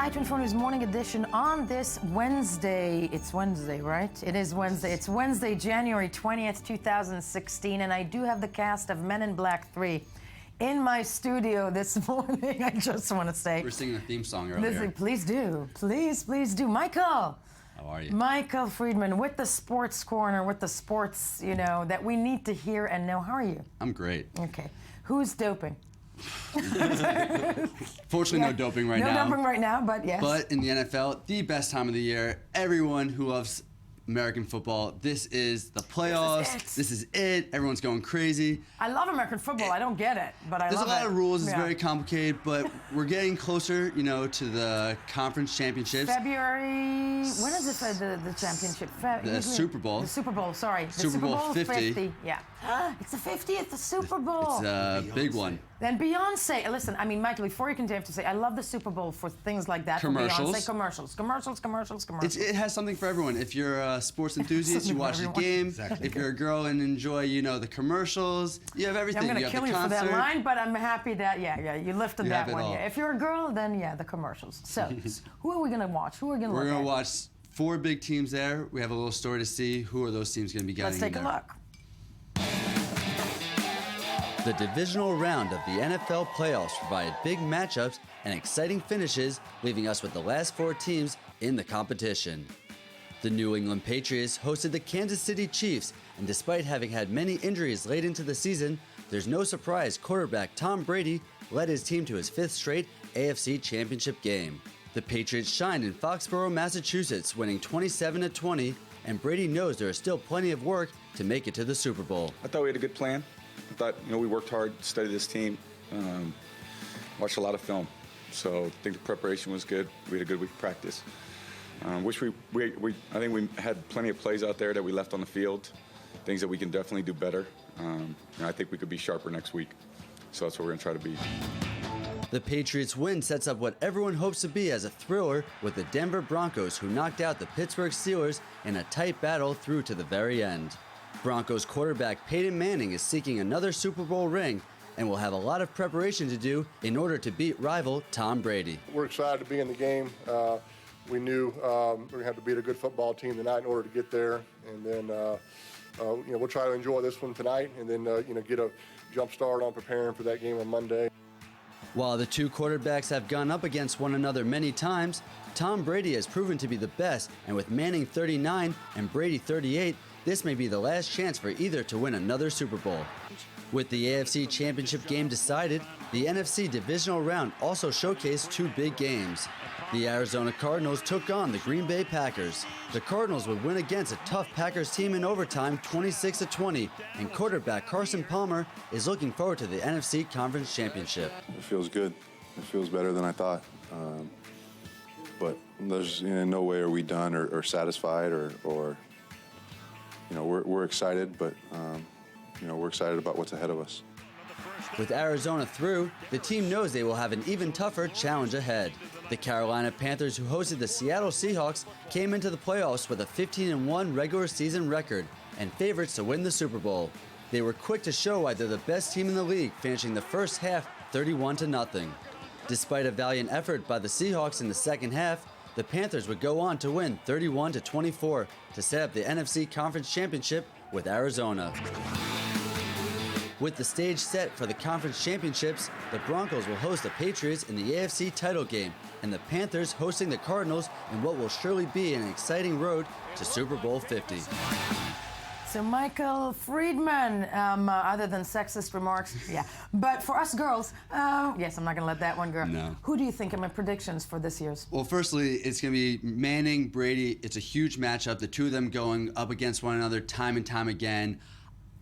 Hi, 24 News Morning Edition on this Wednesday. It's Wednesday, right? It is Wednesday. It's Wednesday, January 20th, 2016, and I do have the cast of Men in Black 3 in my studio this morning. I just want to say. We're singing a theme song earlier. Listen, please do. Please do. Michael. How are you? Michael Friedman with the Sports Corner, with the sports, that we need to hear and know. How are you? I'm great. Okay. Who's doping? Fortunately, no doping right now. No doping right now, but yes. But in the NFL, the best time of the year. Everyone who loves American football, this is the playoffs. This is it. Everyone's going crazy. I love American football. I don't get it, but I love it. There's a lot of rules. It's very complicated, but we're getting closer, to the conference championships. February. When is it the championship? The Super Bowl. The Super Bowl. Sorry. The Super Bowl 50. Yeah. It's the 50th. The Super Bowl. It's a big one. Then Beyonce. Listen, Michael, before you continue, I have to say, I love the Super Bowl for things like that. Commercials. Beyonce, commercials. It has something for everyone. If you're a sports enthusiast, you watch the game. Exactly. If you're a girl and enjoy, the commercials, you have everything. I'm going you to have kill the you for concert. that line, but I'm happy that, you lifted You that have it one. all. Yeah. If you're a girl, then, the commercials. So, who are we going to watch? Who are we going to look at? We're going to watch 4 big teams there. We have a little story to see. Who are those teams going to be getting Let's take in a there. look. The divisional round of the NFL playoffs provided big matchups and exciting finishes, leaving us with the last 4 teams in the competition. The New England Patriots hosted the Kansas City Chiefs, and despite having had many injuries late into the season, there's no surprise quarterback Tom Brady led his team to his 5th straight AFC Championship game. The Patriots shined in Foxborough, Massachusetts, winning 27-20, and Brady knows there is still plenty of work to make it to the Super Bowl. I thought we had a good plan. I thought, we worked hard, studied this team, watched a lot of film. So I think the preparation was good. We had a good week of practice. I think we had plenty of plays out there that we left on the field, things that we can definitely do better. And I think we could be sharper next week. So that's what we're going to try to be. The Patriots' win sets up what everyone hopes to be as a thriller with the Denver Broncos, who knocked out the Pittsburgh Steelers in a tight battle through to the very end. Broncos quarterback Peyton Manning is seeking another Super Bowl ring and will have a lot of preparation to do in order to beat rival Tom Brady. We're excited to be in the game. We knew we were going to have to beat a good football team tonight in order to get there, and then we'll try to enjoy this one tonight, and then get a jump start on preparing for that game on Monday. While the 2 quarterbacks have gone up against one another many times, Tom Brady has proven to be the best, and with Manning 39 and Brady 38, this may be the last chance for either to win another Super Bowl. With the AFC Championship game decided, the NFC Divisional Round also showcased 2 big games. The Arizona Cardinals took on the Green Bay Packers. The Cardinals would win against a tough Packers team in overtime 26-20, and quarterback Carson Palmer is looking forward to the NFC Conference Championship. It feels good. It feels better than I thought. But there's no way are we done or satisfied or we're excited, but we're excited about what's ahead of us. With Arizona through, the team knows they will have an even tougher challenge ahead. The Carolina Panthers, who hosted the Seattle Seahawks, came into the playoffs with a 15-1 regular season record and favorites to win the Super Bowl. They were quick to show why they're the best team in the league, finishing the first half 31-0. Despite a valiant effort by the Seahawks in the second half, the Panthers would go on to win 31-24 to set up the NFC Conference Championship with Arizona. With the stage set for the conference championships, the Broncos will host the Patriots in the AFC title game, and the Panthers hosting the Cardinals in what will surely be an exciting road to Super Bowl 50. So Michael Friedman, other than sexist remarks, but for us girls, yes, I'm not going to let that one go. No. Who do you think are my predictions for this year's? Well, firstly, it's going to be Manning, Brady. It's a huge matchup, the 2 of them going up against one another time and time again.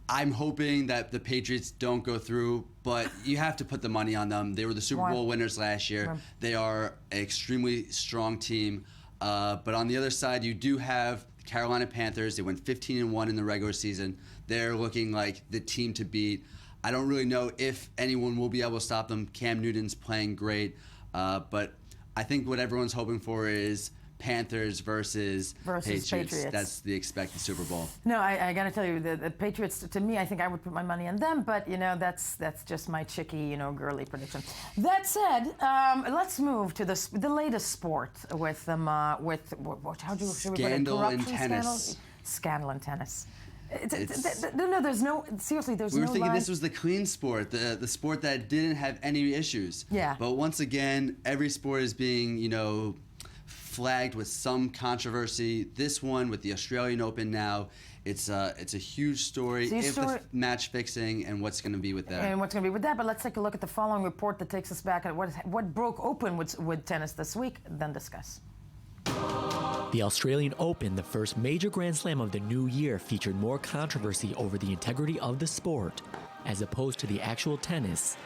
I'm hoping that the Patriots don't go through, but you have to put the money on them. They were the Super Bowl winners last year. Right. They are an extremely strong team. But on the other side, you do have the Carolina Panthers. They went 15-1 in the regular season. They're looking like the team to beat. I don't really know if anyone will be able to stop them. Cam Newton's playing great. But I think what everyone's hoping for is Panthers versus Patriots. That's the expected Super Bowl. No, I got to tell you, the Patriots, to me, I think I would put my money on them, but, that's just my chicky, girly prediction. That said, let's move to the latest sport with should we put it? Scandal in tennis. Scandal in tennis. No, there's no, seriously, there's no We were thinking line. this was the clean sport, the sport that didn't have any issues. Yeah. But once again, every sport is being, flagged with some controversy. This one with the Australian Open now, it's a huge story. The match fixing and what's going to be with that. And what's going to be with that. But let's take a look at the following report that takes us back at what broke open with tennis this week, then discuss. The Australian Open, the first major Grand Slam of the new year, featured more controversy over the integrity of the sport, as opposed to the actual tennis.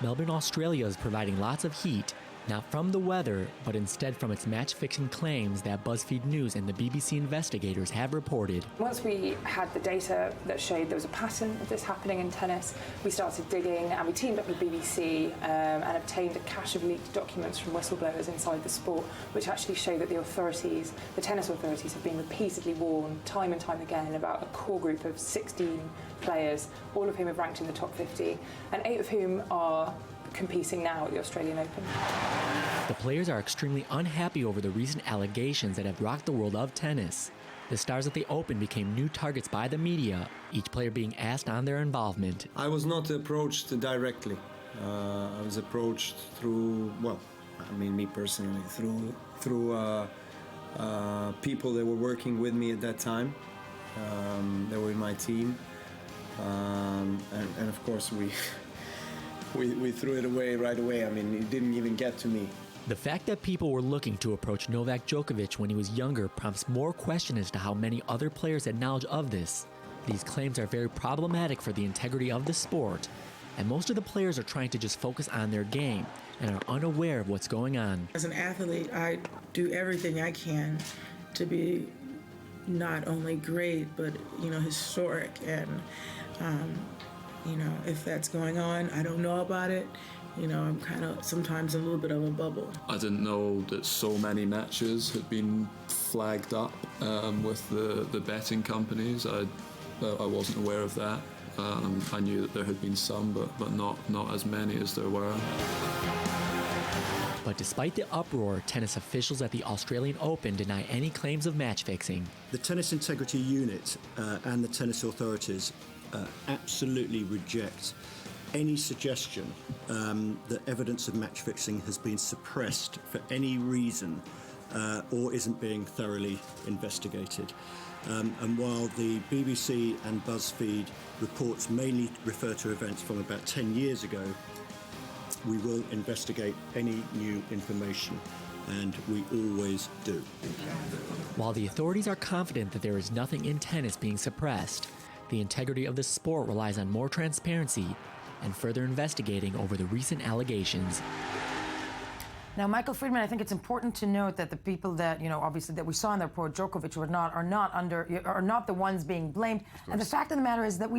Melbourne, Australia is providing lots of heat, not from the weather, but instead from its match-fixing claims that BuzzFeed News and the BBC investigators have reported. Once we had the data that showed there was a pattern of this happening in tennis, we started digging and we teamed up with BBC and obtained a cache of leaked documents from whistleblowers inside the sport, which actually show that the tennis authorities have been repeatedly warned time and time again about a core group of 16 players, all of whom have ranked in the top 50, and 8 of whom are competing now at the Australian Open. The players are extremely unhappy over the recent allegations that have rocked the world of tennis. The stars at the Open became new targets by the media, each player being asked on their involvement. I was not approached directly. I was approached through, me personally, through people that were working with me at that time. They were in my team. And of course we threw it away right away. It didn't even get to me. The fact that people were looking to approach Novak Djokovic when he was younger prompts more question as to how many other players had knowledge of this. These claims are very problematic for the integrity of the sport, and most of the players are trying to just focus on their game and are unaware of what's going on. As an athlete, I do everything I can to be not only great, but, historic, and if that's going on, I don't know about it. I'm kind of sometimes in a little bit of a bubble. I didn't know that so many matches had been flagged up with the betting companies. I wasn't aware of that. I knew that there had been some, but not as many as there were. But despite the uproar, tennis officials at the Australian Open deny any claims of match fixing. The Tennis Integrity Unit and the tennis authorities absolutely reject any suggestion that evidence of match fixing has been suppressed for any reason or isn't being thoroughly investigated. And while the BBC and BuzzFeed reports mainly refer to events from about 10 years ago, we will investigate any new information, and we always do. While the authorities are confident that there is nothing in tennis being suppressed, the integrity of the sport relies on more transparency and further investigating over the recent allegations. Now, Michael Friedman, I think it's important to note that the people that, obviously that we saw in the report, Djokovic, are not the ones being blamed. And the fact of the matter is that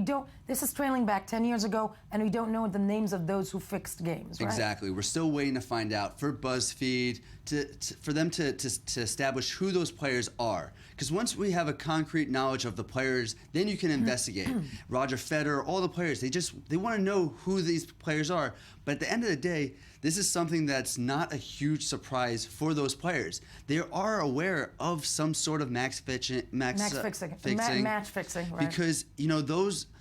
this is trailing back 10 years ago, and we don't know the names of those who fixed games, right? Exactly. We're still waiting to find out for BuzzFeed, for them to establish who those players are. Because once we have a concrete knowledge of the players, then you can investigate. Roger Federer, all the players, they want to know who these players are. But at the end of the day, this is something that's not a huge surprise for those players. They are aware of some sort of match fixing, right? Because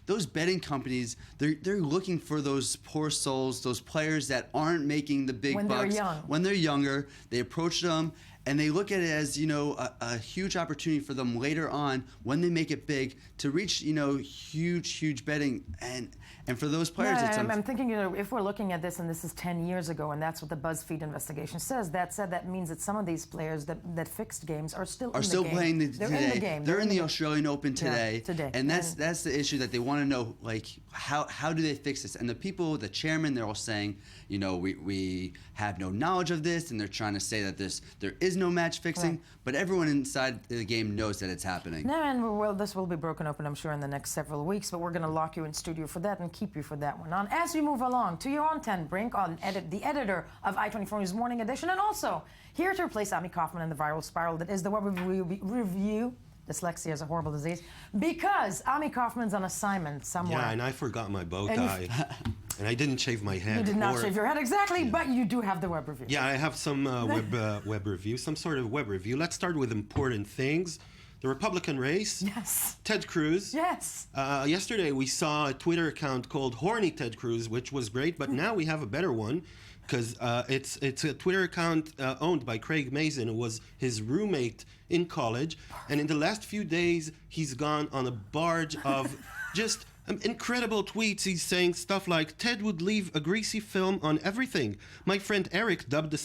those betting companies, they're looking for those poor souls, those players that aren't making the big bucks when they're younger. They approach them, and they look at it as a huge opportunity for them later on when they make it big to reach huge betting. And for those players, I'm thinking, if we're looking at this, and this is 10 years ago, and that's what the BuzzFeed investigation says, that means that some of these players that fixed games are still in the game. Playing They're today. in the game. They're in the Australian Open today. Today. And that's the issue that they want to know, how do they fix this? And the people, the chairman, they're all saying, we have no knowledge of this, and they're trying to say that there is is no match fixing, but everyone inside the game knows that it's happening. No, and this will be broken open, I'm sure, in the next several weeks, but we're going to lock you in studio for that and keep you for that one. As we move along to your own Ten Brink, the editor of I-24 News Morning Edition, and also here to replace Ami Kaufman in the viral spiral that is the Web Review. Dyslexia is a horrible disease. Because Ami Kaufman's on assignment somewhere. Yeah, and I forgot my bow tie. And I didn't shave my head. You did not shave your head, exactly, but you do have the Web Review. Yeah, I have some web review, some sort of web review. Let's start with important things. The Republican race. Yes. Ted Cruz. Yes. Yesterday we saw a Twitter account called Horny Ted Cruz, which was great, but now we have a better one because it's a Twitter account owned by Craig Mazin, who was his roommate in college. And in the last few days, he's gone on a barge of just incredible tweets. He's saying stuff like, Ted would leave a greasy film on everything. My friend Eric dubbed the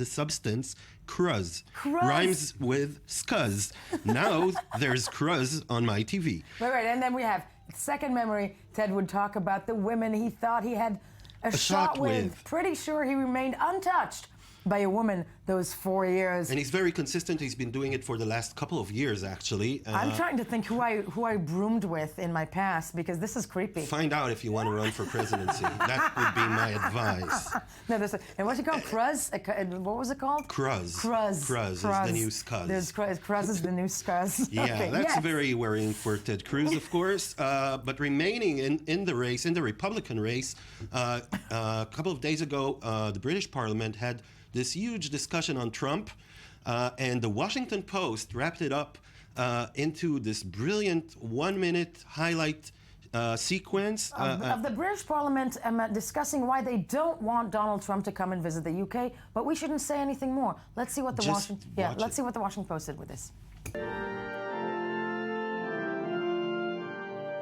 substance cruz. Rhymes with scuzz. Now there's cruz on my TV. Right, and then we have second memory. Ted would talk about the women he thought he had a shot with. Pretty sure he remained untouched by a woman those 4 years. And he's very consistent. He's been doing it for the last couple of years, actually. I'm trying to think who I broomed with in my past, because this is creepy. Find out if you want to run for presidency. That would be my advice. No, and what's it called? Cruz? What was it called? Cruz. Cruz. Cruz is the new scuzz. Cruz is the new scuzz. Yeah, okay, that's very worrying for Ted Cruz, of course. But remaining in the race, in the Republican race, a couple of days ago, the British Parliament had this huge discussion on Trump, and the Washington Post wrapped it up into this brilliant 1-minute highlight sequence of the British Parliament discussing why they don't want Donald Trump to come and visit the UK, but we shouldn't say anything more. Let's see what the Washington see what the Washington Post did with this.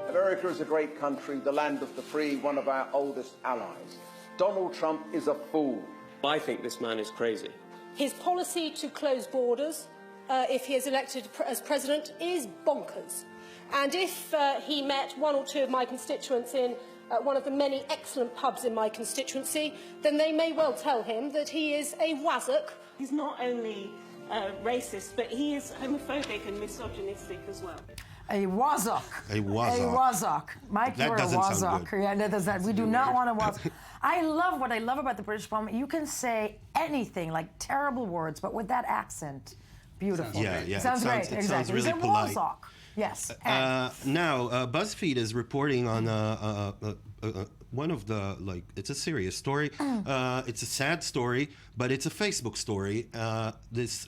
America is a great country, the land of the free, one of our oldest allies. Donald Trump is a fool. I think this man is crazy. His policy to close borders, if he is elected as president, is bonkers. And if he met one or two of my constituents in one of the many excellent pubs in my constituency, then they may well tell him that he is a wazzock. He's not only racist, but he is homophobic and misogynistic as well. A wazzock. A wazzock. A wazzock. Mike, you're a wazzock. Yeah, that does that. We do not want a wazzock. What I love about the British Parliament, you can say anything, like terrible words, but with that accent, beautiful. Yeah. Sounds great. It exactly. sounds really He's a polite. wazzock. Yes. Now, BuzzFeed is reporting on one of the, it's a serious story. It's a sad story, but it's a Facebook story. This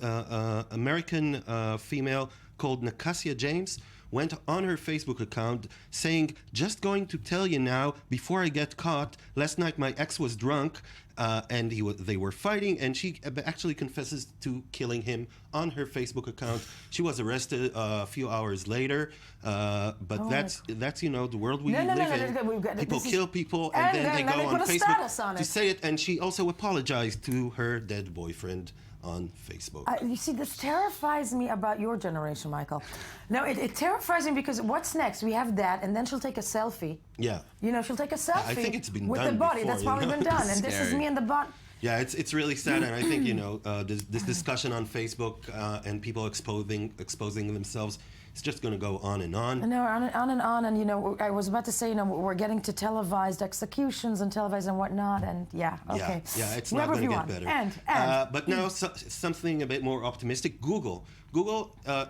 American female called Nacasia James went on her Facebook account saying, just going to tell you now, before I get caught, last night my ex was drunk and they were fighting, and she actually confesses to killing him on her Facebook account. She was arrested a few hours later, but that's the world we live in. People kill people and then they go on Facebook to say it, and she also apologized to her dead boyfriend on Facebook. You see, this terrifies me about your generation, Michael. No, it terrifies me because what's next? We have that, and then she'll take a selfie. Yeah. She'll take a selfie. I think it's been with done the body. before, That's probably been done, and this is me and the body. Yeah, it's really sad, and I think this discussion on Facebook and people exposing themselves. It's just going to go on and on. No, on and on. And, I was about to say, we're getting to televised executions and televised and whatnot. And, okay. Yeah, it's not going to get better. But now something a bit more optimistic. Google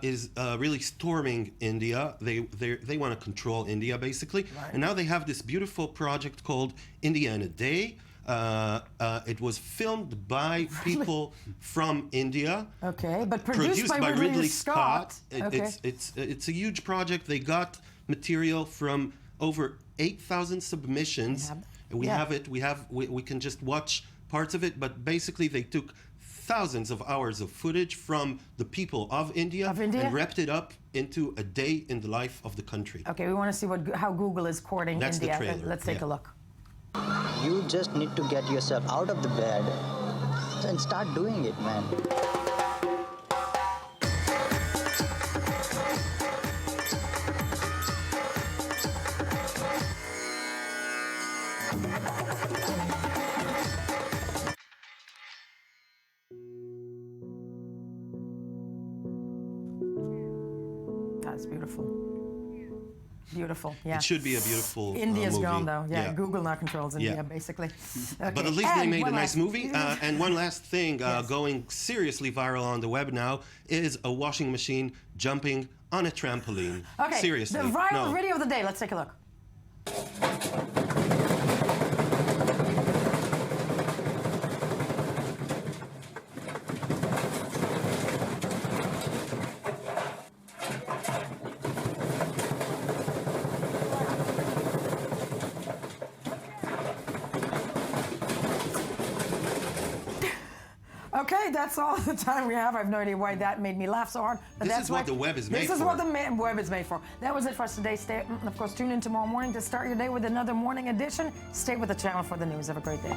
is really storming India. They want to control India, basically. Right. And now they have this beautiful project called India in a Day. It was filmed by people from India. Okay, but produced by Ridley Scott. It's a huge project. They got material from over 8,000 submissions. We have it. We can just watch parts of it. But basically, they took thousands of hours of footage from the people of India and wrapped it up into a day in the life of the country. Okay, we want to see how Google is courting That's India. The trailer. Let's take a look. You just need to get yourself out of the bed and start doing it, man. beautiful. Beautiful, yeah. It should be a beautiful India's movie. gone, though. Yeah, Google now controls India, basically. Okay. But at least they And made a one nice last- movie. And one last thing going seriously viral on the web now is a washing machine jumping on a trampoline. Okay, Seriously. the viral no. video of the day. Let's take a look. Okay, that's all the time we have. I have no idea why that made me laugh so hard. But This that's is what why- the web is made This is for. what the web is made for. That was it for us today. Of course, tune in tomorrow morning to start your day with another morning edition. Stay with the channel for the news. Have a great day.